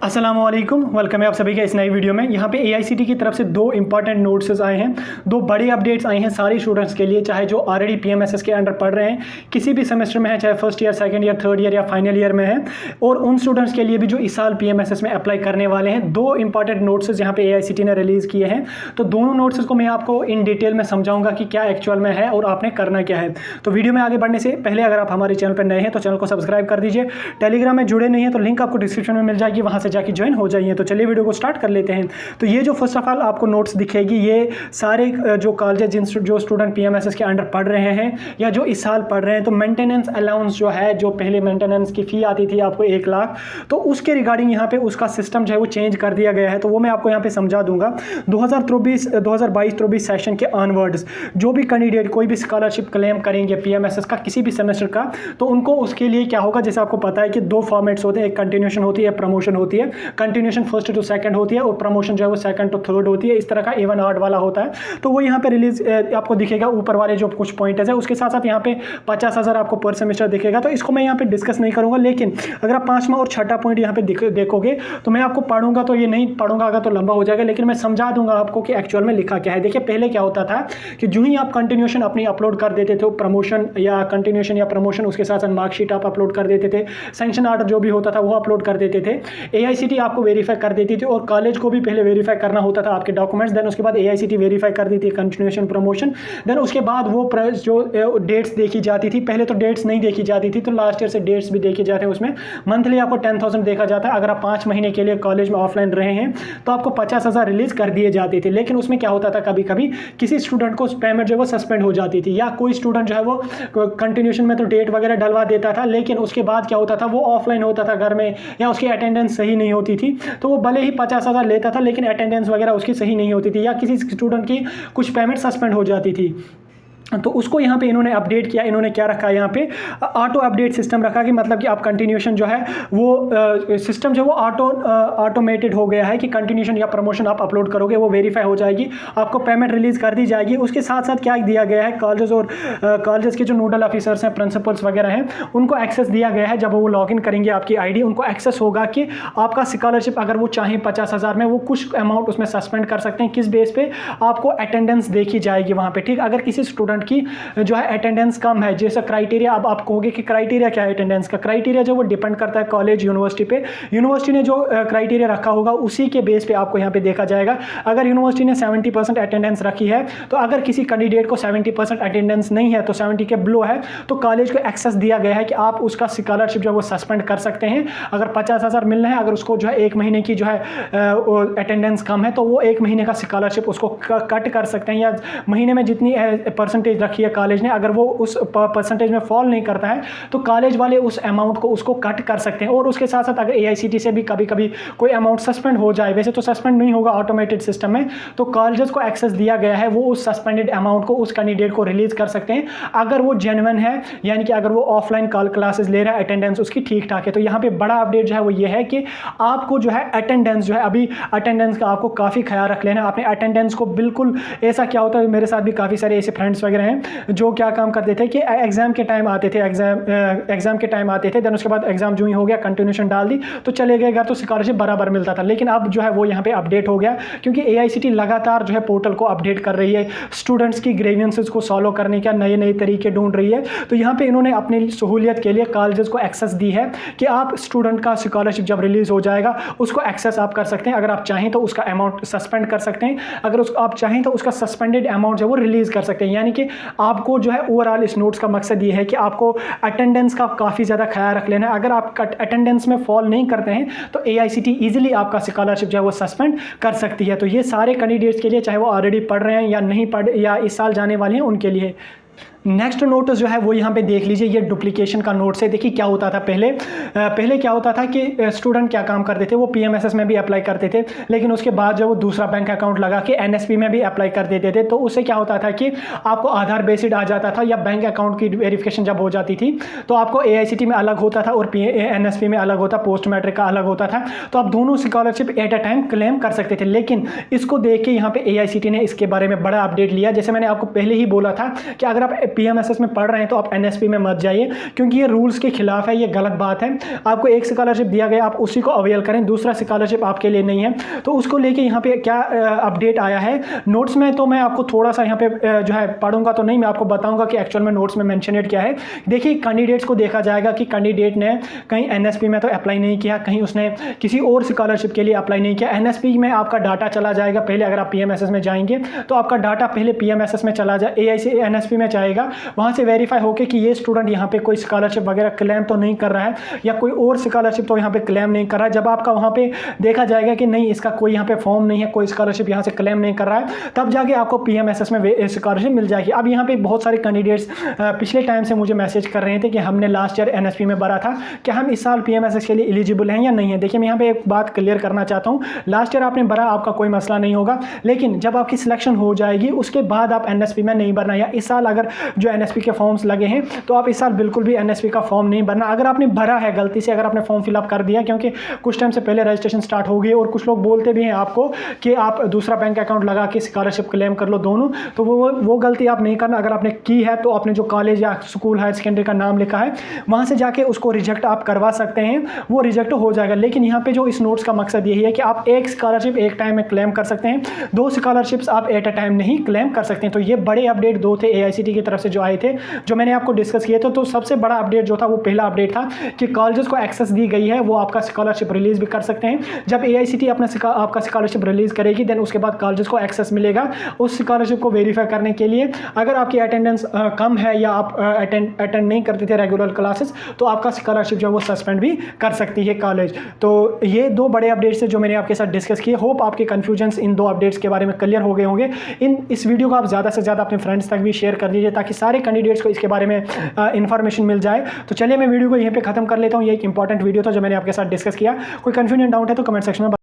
अस्सलामुअलैकुम, वेलकम है आप सभी का इस नई वीडियो में। यहाँ पे एआईसीटी की तरफ से दो इंपॉर्टेंट नोट्स आए हैं, दो बड़ी अपडेट्स आई हैं सारे स्टूडेंट्स के लिए, चाहे जो ऑलरेडी पीएमएसएस के अंडर पढ़ रहे हैं, किसी भी सेमेस्टर में है, चाहे first year, second year, third year या फाइनल ईयर में है, और उन स्टूडेंट्स के लिए भी जो इस साल पीएमएसएस में अप्लाई करने वाले हैं। दो इंपॉर्टेंट नोट्स यहाँ पे एआईसीटी ने रिलीज़ किए हैं, तो दोनों नोट्स को मैं आपको इन डिटेल में समझाऊंगा कि क्या एक्चुअल में है और आपने करना क्या है। तो वीडियो में आगे बढ़ने से पहले अगर आप हमारे चैनल पर नए हैं तो चैनल को सब्सक्राइब कर दीजिए। टेलीग्राम में जुड़े नहीं हैं तो लिंक आपको डिस्क्रिप्शन में मिल जाएगी, वहाँ से जाके ज्वाइन हो जाइए। तो चलिए वीडियो को स्टार्ट कर लेते हैं। तो ये जो फर्स्ट ऑफ ऑल आपको नोट्स दिखेगी, ये सारे जो कॉलेज जो स्टूडेंट पीएमएसएस के अंडर पढ़ रहे हैं या जो इस साल पढ़ रहे हैं, तो मेंटेनेंस अलाउंस जो है, जो पहले मेंटेनेंस की फ़ी आती थी आपको 1 लाख, तो उसके रिगार्डिंग यहाँ पे उसका सिस्टम जो है वो चेंज कर दिया गया है। तो वो मैं आपको यहाँ पे समझा दूंगा। 2022-23 सेशन के ऑनवर्ड्स जो भी कैंडिडेट कोई भी स्कॉलरशिप क्लेम करेंगे पीएमएसएस का किसी भी सेमेस्टर का, तो उनको उसके लिए क्या होगा, जैसे आपको पता है कि दो फॉर्मेट्स होते हैं, एक कंटिन्यूशन होती है, प्रमोशन होती है। कंटिन्यूशन फर्स्ट टू सेकंड होती है और प्रमोशन जो है वो सेकंड टू थर्ड होती है। इस तरह का इवन ऑड वाला होता है। तो वो यहाँ पे रिलीज आपको दिखेगा ऊपर वाले जो कुछ पॉइंट्स है, उसके साथ साथ यहाँ पे 50,000 आपको पर सेमेस्टर दिखेगा। तो इसको मैं यहाँ पे डिस्कस नहीं करूंगा, लेकिन अगर आप पांचवा और छठा पॉइंट यहाँ पे देखोगे तो मैं आपको पढ़ूंगा, तो ये नहीं पढ़ूंगा अगर तो लंबा हो जाएगा, लेकिन मैं समझा दूंगा आपको कि एक्चुअल में लिखा क्या है। देखिए पहले क्या होता था कि जो ही आप कंटिन्यूशन अपनी अपलोड कर देते थे, प्रमोशन या कंटिन्यूशन या प्रमोशन, उसके साथ साथ मार्कशीट आप अपलोड कर देते थे, सैंक्शन ऑर्डर जो भी होता था वो अपलोड कर देते थे, एआईसीटी आपको वेरीफाई कर देती थी, और कॉलेज को भी पहले वेरीफाई करना होता था आपके डॉक्यूमेंट्स। देन उसके बाद एआईसीटी वेरीफाई कर दी थी कंटिन्यूशन, प्रमोशन। देन उसके बाद वो जो डेट्स देखी जाती थी, पहले तो डेट्स नहीं देखी जाती थी, तो लास्ट ईयर से डेट्स भी देखी जाते हैं। उसमें मंथली आपको 10,000 देखा जाता है। अगर आप 5 महीने के लिए कॉलेज में ऑफलाइन रहे हैं तो आपको 50,000 रिलीज कर दिए जाते थे। लेकिन उसमें क्या होता था, कभी कभी किसी स्टूडेंट को पेमेंट जो है वो सस्पेंड हो जाती थी, या कोई स्टूडेंट जो है वो कंटिन्यूशन में तो डेट वगैरह डलवा देता था, लेकिन उसके बाद क्या होता था, वो ऑफलाइन होता था घर में, या उसकी अटेंडेंस सही नहीं होती थी, तो वो भले ही 50,000 लेता था लेकिन अटेंडेंस वगैरह उसकी सही नहीं होती थी, या किसी स्टूडेंट की कुछ पेमेंट सस्पेंड हो जाती थी। तो उसको यहाँ पे इन्होंने अपडेट किया। इन्होंने क्या रखा है यहाँ पे, ऑटो अपडेट सिस्टम रखा, कि मतलब कि आप कंटिन्यूशन जो है वो सिस्टम जो वो ऑटोमेटेड हो गया है, कि कंटिन्यूशन या प्रमोशन आप अपलोड करोगे वो वेरीफाई हो जाएगी, आपको पेमेंट रिलीज कर दी जाएगी। उसके साथ साथ क्या दिया गया है, कॉलेजेस के जो नोडल ऑफिसर्स हैं, प्रिंसिपल्स वगैरह हैं, उनको एक्सेस दिया गया है। जब वो लॉगिन करेंगे आपकी आईडी, उनको एक्सेस होगा कि आपका स्कॉलरशिप अगर वो चाहें 50,000 में, वो कुछ अमाउंट उसमें सस्पेंड कर सकते हैं। किस बेस पे, आपको अटेंडेंस देखी जाएगी वहाँ पे, ठीक। अगर किसी स्टूडेंट की जो है अटेंडेंस कम है, जैसा क्राइटेरिया, अब आप कहोगे कि क्राइटेरिया क्या है अटेंडेंस का, क्राइटेरिया जो वो डिपेंड करता है कॉलेज यूनिवर्सिटी पे। यूनिवर्सिटी ने जो क्राइटेरिया रखा होगा उसी के बेस पे आपको यहाँ पे देखा जाएगा। अगर यूनिवर्सिटी ने 70% अटेंडेंस रखी है, तो अगर किसी कैंडिडेट को 70% अटेंडेंस नहीं है, तो 70 के बिलो है, तो कॉलेज को एक्सेस दिया गया है कि आप उसका स्कॉलरशिप जो है वो सस्पेंड कर सकते हैं। अगर 50,000 मिलना है, अगर उसको जो है 1 महीने की जो है अटेंडेंस कम है, तो वो 1 महीने का स्कॉलरशिप उसको कट कर सकते हैं, या महीने में जितनी परसेंटेज रखी है कॉलेज ने, अगर वो उस परसेंटेज में फॉल नहीं करता है, तो कॉलेज वाले उस अमाउंट को उसको कट कर सकते हैं। और उसके साथ साथ अगर एआईसीटी से भी कभी कभी कोई अमाउंट सस्पेंड हो जाए, वैसे तो सस्पेंड नहीं होगा ऑटोमेटेड सिस्टम में, तो कॉलेजेस को एक्सेस दिया गया है, वो उस सस्पेंडेड अमाउंट को उस कैंडिडेट को रिलीज कर सकते हैं, अगर वो जेन्युइन है, यानी कि अगर वो ऑफलाइन क्लासेस ले रहा है, अटेंडेंस उसकी ठीक ठाक है। तो यहाँ पे बड़ा अपडेट जो है वो ये है कि आपको जो है अटेंडेंस जो है, अभी अटेंडेंस का आपको काफ़ी ख्याल रख लेना। आपने अटेंडेंस को बिल्कुल, ऐसा क्या होता है, मेरे साथ भी काफ़ी सारे ऐसे फ्रेंड्स वगैरह हैं जो क्या काम करते थे कि एग्जाम के टाइम आते थे, एग्जाम के टाइम आते थे, देन उसके बाद एग्जाम जो ही हो गया, कंटिन्यूशन डाल दी तो चले गए घर, तो स्कॉलरशिप बराबर मिलता था। लेकिन अब जो है वो यहाँ पे अपडेट हो गया, क्योंकि एआईसीटी लगातार जो है पोर्टल को अपडेट कर रही है, स्टूडेंट्स की ग्रीवेंसेस को सॉल्व करने का नए नए तरीके ढूंढ रही है। तो यहाँ पे इन्होंने अपनी सहूलियत के लिए कॉलेजेस को एक्सेस दी है कि आप स्टूडेंट का स्कॉलरशिप जब रिलीज हो जाएगा उसको एक्सेस आप कर सकते हैं। अगर आप चाहें तो उसका अमाउंट सस्पेंड कर सकते हैं, अगर आप चाहें तो उसका सस्पेंडेड अमाउंट जो वो रिलीज कर सकते हैं। यानी कि आपको जो है ओवरऑल इस नोट्स का मकसद ये है कि आपको अटेंडेंस का काफ़ी ज़्यादा ख्याल रख लेना है। अगर आप अटेंडेंस में फॉल नहीं करते हैं तो एआईसीटी इजीली आपका स्कॉलरशिप जो है वो सस्पेंड कर सकती है। तो ये सारे कैंडिडेट्स के लिए, चाहे वो ऑलरेडी पढ़ रहे हैं या नहीं पढ़, या इस साल जाने वाले हैं, उनके लिए। नेक्स्ट नोटिस जो है वो यहाँ पे देख लीजिए, ये डुप्लीकेशन का नोट्स है। देखिए क्या होता था पहले क्या होता था कि स्टूडेंट क्या काम करते थे, वो पीएमएसएस में भी अप्लाई करते थे, लेकिन उसके बाद जो वो दूसरा बैंक अकाउंट लगा के एनएसपी में भी अप्लाई कर देते थे। तो उससे क्या होता था कि आपको आधार बेस्ड आ जाता था, या बैंक अकाउंट की वेरिफिकेशन जब हो जाती थी तो आपको एआईसीटी में अलग होता था और एनएसपी में अलग होता, पोस्ट मैट्रिक का अलग होता था। तो आप दोनों scholarship at a time claim कर सकते थे। लेकिन इसको देख के यहाँ पे एआईसीटी ने इसके बारे में बड़ा अपडेट लिया। जैसे मैंने आपको पहले ही बोला था कि अगर आप PMSS में पढ़ रहे हैं तो आप NSP में मत जाइए, क्योंकि ये रूल्स के खिलाफ है, ये गलत बात है। आपको एक स्कॉलरशिप दिया गया, आप उसी को अवेल करें, दूसरा स्कॉलरशिप आपके लिए नहीं है। तो उसको लेके यहाँ पे क्या अपडेट आया है नोट्स में, तो मैं आपको थोड़ा सा यहाँ पे जो है पढ़ूंगा तो नहीं, मैं आपको बताऊंगा कि एक्चुअल में नोट्स में मेंशनेड क्या है। देखिए कैंडिडेट्स को देखा जाएगा कि कैंडिडेट ने कहीं NSP में तो अप्लाई नहीं किया, कहीं उसने किसी और स्कॉलरशिप के लिए अप्लाई नहीं किया। NSP में आपका डाटा चला जाएगा पहले, अगर आप PMSS में जाएंगे तो आपका डाटा पहले PMSS में चला जाए, AIC NSP में जाएगा, वहाँ से वेरीफाई होकर कि ये स्टूडेंट यहाँ पे कोई स्कॉलरशिप वगैरह क्लेम तो नहीं कर रहा है या कोई और स्कॉलरशिप तो यहाँ पे क्लेम नहीं कर रहा है। जब आपका वहाँ पे देखा जाएगा कि नहीं, इसका कोई यहाँ पे फॉर्म नहीं है, कोई स्कॉलरशिप यहाँ से क्लेम नहीं कर रहा है, तब जाके आपको PMSS में स्कॉलरशिप मिल जाएगी। अब यहाँ पे बहुत सारे कैंडिडेट्स पिछले टाइम से मुझे मैसेज कर रहे थे कि हमने लास्ट ईयर NSP में भरा था, कि हम इस साल PMSS के लिए एलिजिबल हैं या नहीं है। देखिए मैं यहाँ पे एक बात क्लियर करना चाहता हूँ, लास्ट ईयर आपने भरा, आपका कोई मसला नहीं होगा, लेकिन जब आपकी सिलेक्शन हो जाएगी उसके बाद आप NSP में नहीं भरना, या इस साल अगर जो NSP के फॉर्म्स लगे हैं तो आप इस साल बिल्कुल भी NSP का फॉर्म नहीं भरना। अगर आपने भरा है गलती से, अगर आपने फॉर्म फिलअप कर दिया, क्योंकि कुछ टाइम से पहले रजिस्ट्रेशन स्टार्ट हो गई और कुछ लोग बोलते भी हैं आपको कि आप दूसरा बैंक अकाउंट लगा के स्कॉलरशिप क्लेम कर लो दोनों, तो वो गलती आप नहीं करना। अगर आपने की है तो आपने जो कॉलेज या स्कूल हायर सेकेंडरी का नाम लिखा है वहाँ से जाके उसको रिजेक्ट आप करवा सकते हैं, वो रिजेक्ट हो जाएगा। लेकिन यहाँ पे जो इस नोट्स का मकसद यही है कि आप एक स्कॉलरशिप एक टाइम में क्लेम कर सकते हैं, 2 स्कॉलरशिप्स आप एट अ टाइम नहीं क्लेम कर सकते हैं। तो ये बड़े अपडेट 2 थे AICTE की तरफ से जो आए थे, जो मैंने आपको डिस्कस किए थे। तो सबसे बड़ा अपडेट जो था वो पहला अपडेट था कि कॉलेजेस को एक्सेस दी गई है, वो आपका स्कॉलरशिप रिलीज भी कर सकते हैं। जब AICTE आपका स्कॉलरशिप रिलीज करेगी देन उसके बाद कॉलेजेस को एक्सेस मिलेगा उस स्कॉलरशिप को वेरीफाई करने के लिए। अगर आपकी अटेंडेंस कम है या आप अटेंड नहीं करते थे रेगुलर क्लासेस, तो आपका स्कॉलरशिप जो है वो सस्पेंड भी कर सकती है कॉलेज। तो ये 2 बड़े अपडेट्स हैं जो मैंने आपके साथ डिस्कस किए। होप आपके कन्फ्यूजन्स इन 2 अपडेट्स के बारे में क्लियर हो गए होंगे। इस वीडियो को आप ज़्यादा से ज़्यादा अपने फ्रेंड्स तक भी शेयर कर दीजिए ताकि सारे कैंडिडेट्स को इसके बारे में इन्फॉर्मेशन मिल जाए। तो चलिए मैं वीडियो को यहीं पे खत्म कर लेता हूँ। ये एक इंपॉर्टेंट वीडियो था जो मैंने आपके साथ डिस्कस किया। कोई कन्फ्यूजन डाउट है तो कमेंट सेक्शन में